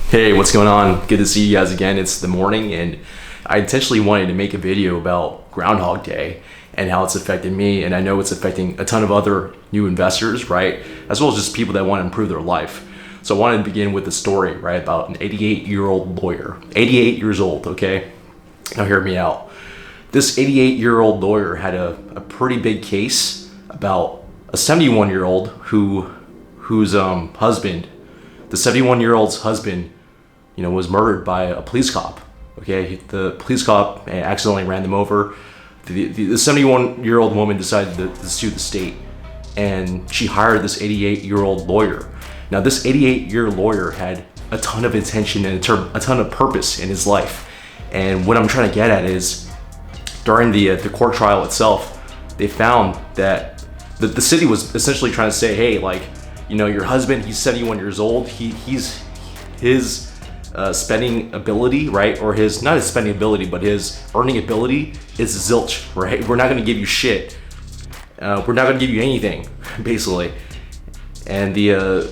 Hey, what's going on? Good to see you guys again. It's the morning, and I intentionally wanted to make a video about Groundhog Day and how it's affected me, and I know it's affecting a ton of other new investors, right? As well as just people that want to improve their life. So I wanted to begin with a story, right, about an 88-year-old lawyer. 88 years old, okay? Now hear me out. This 88-year-old lawyer had a pretty big case about a 71-year-old whose husband, the 71-year-old's husband, was murdered by a police cop. Okay, the police cop accidentally ran them over. The 71-year-old woman decided to sue the state, and she hired this 88-year-old lawyer. Now, this 88-year lawyer had a ton of intention and a ton of purpose in his life. And what I'm trying to get at is, during the court trial itself, they found that the city was essentially trying to say, hey, your husband, he's 71 years old. His spending ability, right? Or not his spending ability, but his earning ability is zilch, right? We're not going to give you shit. We're not going to give you anything, basically. And the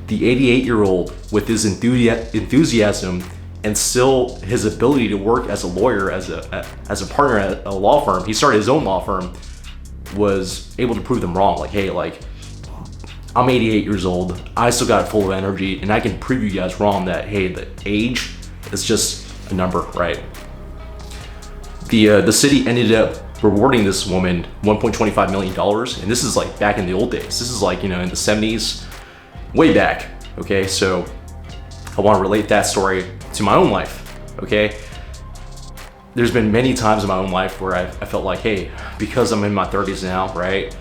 88-year-old, with his enthusiasm and still his ability to work as a lawyer, as a partner at a law firm, he started his own law firm, was able to prove them wrong. I'm 88 years old, I still got full of energy, and I can prove you guys wrong that, hey, the age is just a number, right? The city ended up rewarding this woman $1.25 million, and this is back in the old days. This is in the 70s, way back, okay? So I want to relate that story to my own life, okay? There's been many times in my own life where I felt like, hey, because I'm in my 30s now, right,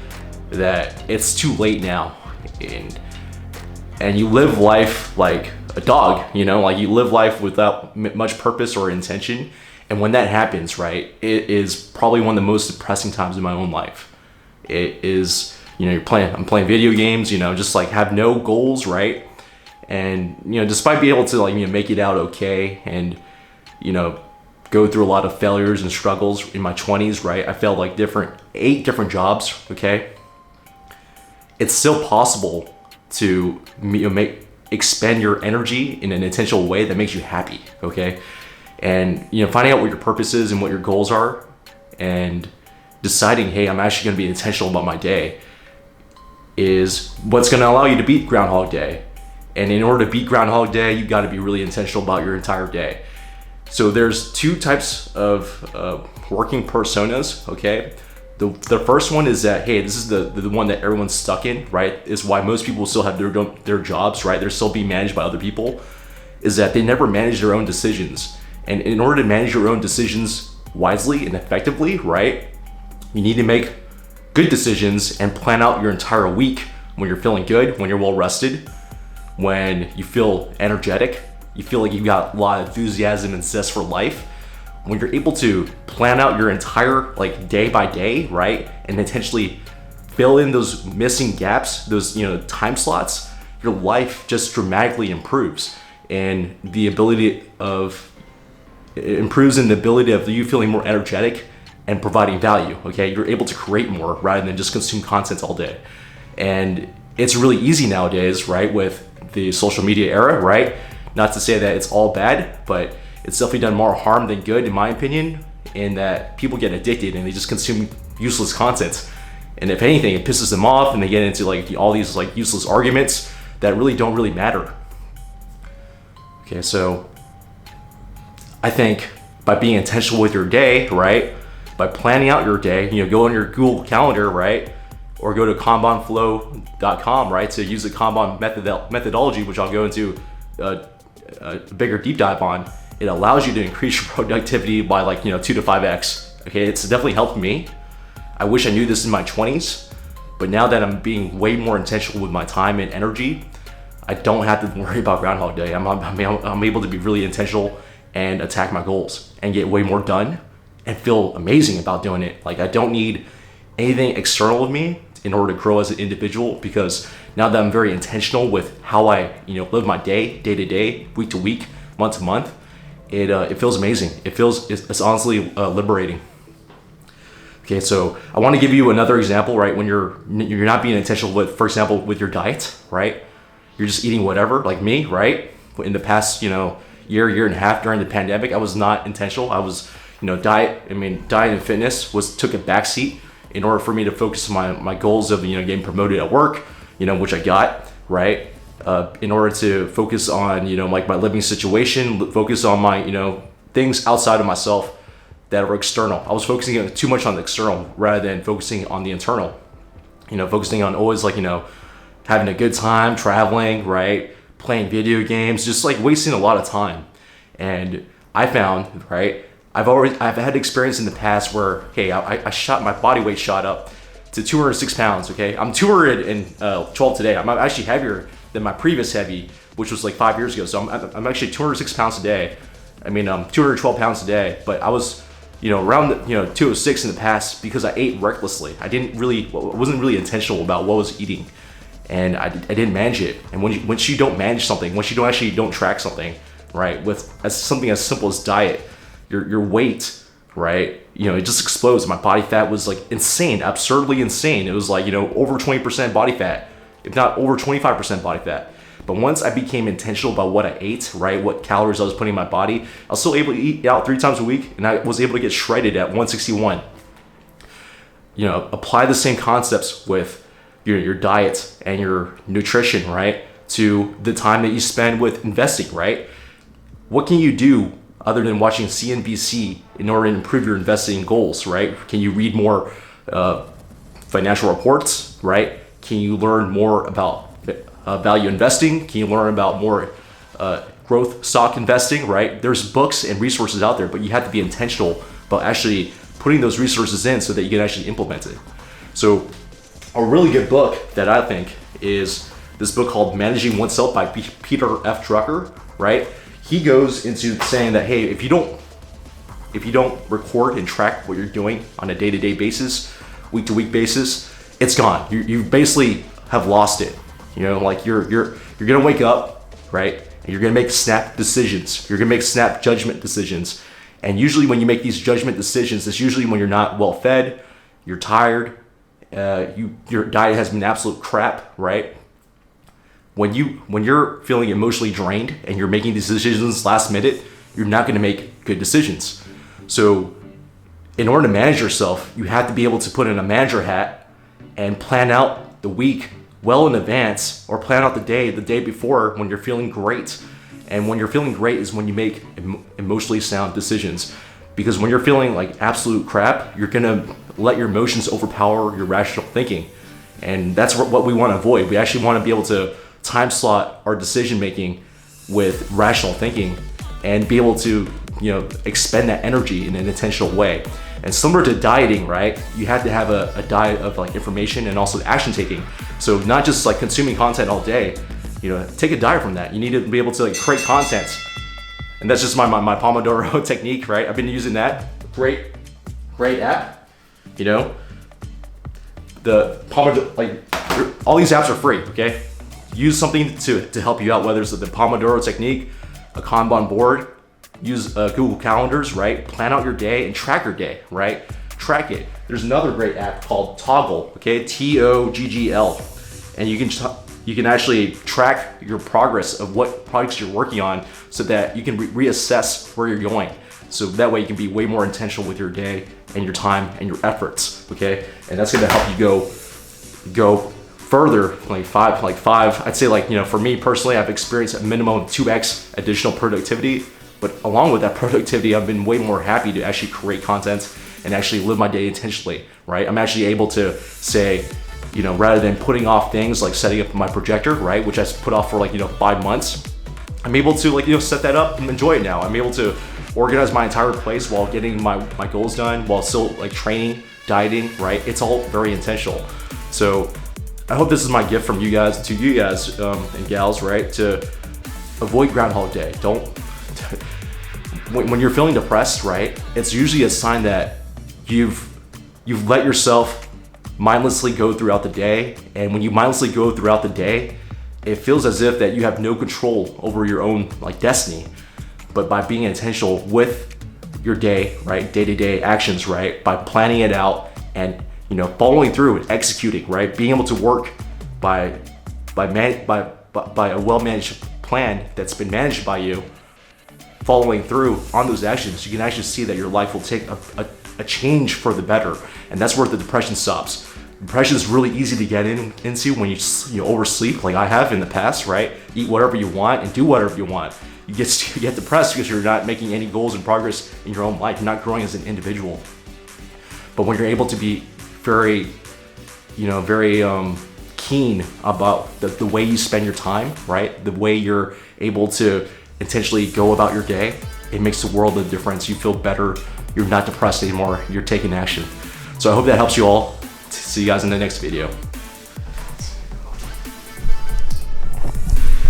that it's too late now. And you live life like a dog, you live life without much purpose or intention. And when that happens, right, it is probably one of the most depressing times in my own life. It is, I'm playing video games, just have no goals, right? And, despite being able to make it out okay and, go through a lot of failures and struggles in my 20s, right? I failed 8 different jobs, okay? It's still possible to expend your energy in an intentional way that makes you happy, okay? And finding out what your purpose is and what your goals are, and deciding, hey, I'm actually going to be intentional about my day, is what's going to allow you to beat Groundhog Day. And in order to beat Groundhog Day, you've got to be really intentional about your entire day. So there's 2 types of working personas, okay? The first one is that, hey, this is the one that everyone's stuck in, right? Is why most people still have their jobs, right? They're still being managed by other people, is that they never manage their own decisions. And in order to manage your own decisions wisely and effectively, right, you need to make good decisions and plan out your entire week when you're feeling good, when you're well rested, when you feel energetic, you feel like you've got a lot of enthusiasm and zest for life. When you're able to plan out your entire day by day, right, and intentionally fill in those missing gaps, those time slots, your life just dramatically improves, and it improves in the ability of you feeling more energetic and providing value. Okay, you're able to create more rather than just consume content all day, and it's really easy nowadays, right, with the social media era, right? Not to say that it's all bad, but it's definitely done more harm than good, in my opinion, in that people get addicted and they just consume useless content. And if anything, it pisses them off, and they get into all these useless arguments that don't really matter. Okay, so I think by being intentional with your day, right, by planning out your day, go on your Google Calendar, right, or go to kanbanflow.com, right, to use the Kanban methodology, which I'll go into a bigger deep dive on. It allows you to increase your productivity by 2 to 5x. Okay, it's definitely helped me. I wish I knew this in my 20s, but now that I'm being way more intentional with my time and energy, I don't have to worry about Groundhog Day. I'm able to be really intentional and attack my goals and get way more done and feel amazing about doing it. I don't need anything external of me in order to grow as an individual, because now that I'm very intentional with how I live my day to day, week to week, month to month, it feels amazing. It's honestly liberating. Okay, so I want to give you another example, right? When you're not being intentional with, for example, with your diet, right? You're just eating whatever, like me, right? in the past, year and a half during the pandemic, I was not intentional. I was, diet and fitness took a backseat in order for me to focus on my goals of, getting promoted at work, which I got, right? In order to focus on, like my living situation, focus on my, things outside of myself that are external. I was focusing too much on the external rather than focusing on the internal, focusing on always like, having a good time, traveling, right? Playing video games, just like wasting a lot of time. And I found, right, I've had experience in the past where, hey, my body weight shot up to 206 pounds, okay? I'm 212 today. I'm actually heavier than my previous heavy, which was like 5 years ago. So I'm actually 206 pounds a day. 212 pounds a day, but I was, around 206 in the past because I ate recklessly. I wasn't really intentional about what I was eating. And I didn't manage it. And once you don't manage something, once you don't track something, right, with something as simple as diet, your weight, right, it just explodes. My body fat was like insane, absurdly insane. It was like, over 20% body fat, if not over 25% body fat. But once I became intentional about what I ate, right, what calories I was putting in my body, I was still able to eat out 3 times a week, and I was able to get shredded at 161. Apply the same concepts with your diet and your nutrition, right, to the time that you spend with investing, right? What can you do other than watching CNBC in order to improve your investing goals, right? Can you read more financial reports, right? Can you learn more about value investing? Can you learn about more growth stock investing, right? There's books and resources out there, but you have to be intentional about actually putting those resources in so that you can actually implement it. So a really good book that I think is this book called Managing Oneself by Peter F. Drucker, right? He goes into saying that, hey, if you don't record and track what you're doing on a day-to-day basis, week-to-week basis, it's gone. You basically have lost it. Like you're gonna wake up, right? And you're gonna make snap decisions. You're gonna make snap judgment decisions. And usually when you make these judgment decisions, it's usually when you're not well fed, you're tired, your diet has been absolute crap, right? When you're feeling emotionally drained and you're making these decisions last minute, you're not going to make good decisions. So in order to manage yourself, you have to be able to put in a manager hat and plan out the week well in advance, or plan out the day before when you're feeling great. And when you're feeling great is when you make emotionally sound decisions. Because when you're feeling like absolute crap, you're gonna let your emotions overpower your rational thinking. And that's what we want to avoid. We actually want to be able to time slot our decision making with rational thinking and be able to, expend that energy in an intentional way. And similar to dieting, right? You have to have a diet of like information and also action taking. So not just like consuming content all day, take a diet from that. You need to be able to like create content. And that's just my Pomodoro technique, right? I've been using that. Great app. The Pomodoro, like all these apps are free, okay? Use something to help you out, whether it's the Pomodoro technique, a Kanban board, use Google Calendars, right? Plan out your day and track your day, right? Track it. There's another great app called Toggle, okay? Toggl. And you can actually track your progress of what projects you're working on so that you can reassess where you're going. So that way you can be way more intentional with your day and your time and your efforts, okay? And that's gonna help you go further, like five, I'd say for me personally, I've experienced a minimum of 2x additional productivity, but along with that productivity, I've been way more happy to actually create content and actually live my day intentionally, right? I'm actually able to say, rather than putting off things like setting up my projector, right, which I put off for 5 months, I'm able to set that up and enjoy it now. I'm able to organize my entire place while getting my goals done, while still training, dieting, right? It's all very intentional. So I hope this is my gift from you guys to you guys and gals, right? To avoid Groundhog Day. When you're feeling depressed, right? It's usually a sign that you've let yourself mindlessly go throughout the day. And when you mindlessly go throughout the day, it feels as if that you have no control over your own destiny. But by being intentional with your day, right? Day-to-day actions, right? By planning it out and following through and executing, right? Being able to work by a well-managed plan that's been managed by you, following through on those actions, you can actually see that your life will take a change for the better. And that's where the depression stops. Depression is really easy to get into when you oversleep, like I have in the past, right? Eat whatever you want and do whatever you want. You get depressed because you're not making any goals and progress in your own life. You're not growing as an individual. But when you're able to be very keen about the way you spend your time, right? The way you're able to intentionally go about your day, it makes the world of difference. You feel better. You're not depressed anymore. You're taking action. So I hope that helps you all. See you guys in the next video.